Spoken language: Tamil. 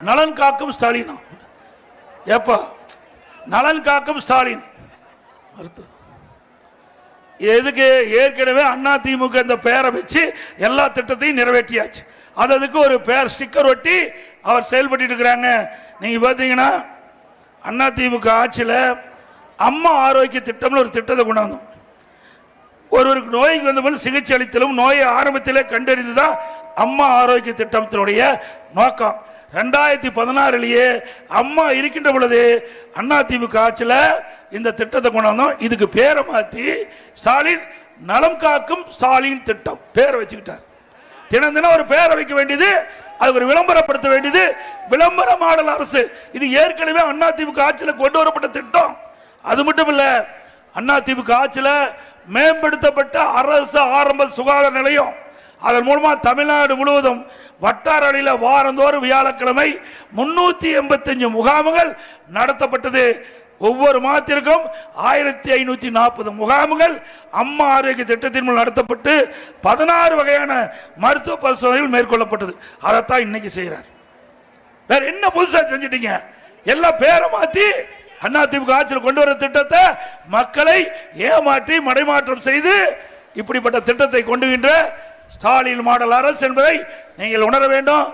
நலன் காக்கும் ஸ்டாலின். எப்ப நலன் காக்கும் ஸ்டாலின் அர்த்தம் எதுக்கு? ஏற்கனவே அண்ணா திமுக இந்த பெயரை வச்சு எல்லா திட்டத்தையும் நிறைவேற்றியாச்சு. அதுக்கு ஒரு பெயர் ஸ்டிக்கர் ஒட்டி அவர் செயல்பட்டு இருக்கிறாங்க. நீங்க பாத்தீங்கன்னா அண்ணா திமுக ஆட்சியில் அம்மா ஆரோக்கிய திட்டம்னு ஒரு திட்டத்தை கொண்டாந்தோம். ஒருவருக்கு நோய்க்கு வந்த சிகிச்சை அளித்தலும் நோயை ஆரம்பத்திலே கண்டறிந்துதான் அம்மா ஆரோக்கிய திட்டத்தினுடைய நோக்கம். 2016 அம்மா இருக்கின்ற பொழுது அண்ணா திமுக ஆட்சியில் இந்த திட்டத்தை கொண்டாந்தோம். இதுக்கு பேரை மாத்தி ஸ்டாலின் நலம் காக்கும் ஸ்டாலின் திட்டம் பேரை வச்சுக்கிட்டார். தினம் தினம் ஒரு பேரை வைக்க வேண்டியது, அது ஒரு விளம்பரப்படுத்த வேண்டியது. விளம்பர மாடல் அரசு. இது ஏற்கனவே அண்ணா திமுக ஆட்சியில் கொண்டு வரப்பட்ட திட்டம். அது மட்டும் இல்ல, அண்ணா திமுக ஆட்சியில் மேம்படுத்தப்பட்ட அரசு ஆரம்ப சுகாதார நிலையம், அதன் மூலமா தமிழ்நாடு முழுவதும் வட்டார அடியில் வாரந்தோறும் வியாழக்கிழமை 385 முகாம்கள் நடத்தப்பட்டது. ஒவ்வொரு மாதத்திற்கும் 1540 முகாம்கள் அம்மா ஆரோக்கிய திட்டத்தின் மூலம் நடத்தப்பட்டு 16 வகையான மருத்துவ பரிசோதனைகள் மேற்கொள்ளப்பட்டது. அதைத்தான் இன்னைக்கு செய்யறார். வேற என்ன புதுசா செஞ்சிட்டீங்க? எல்லாம் பேரை மாத்தி அண்ணா திமுக ஆட்சியில் கொண்டு வர திட்டத்தை மக்களை ஏமாற்றி மடைமாற்றம் செய்து இப்படிப்பட்ட திட்டத்தை கொண்டுகின்ற ஸ்டாலின் மாடல் அரசு என்பதை நீங்கள் உணர வேண்டும்.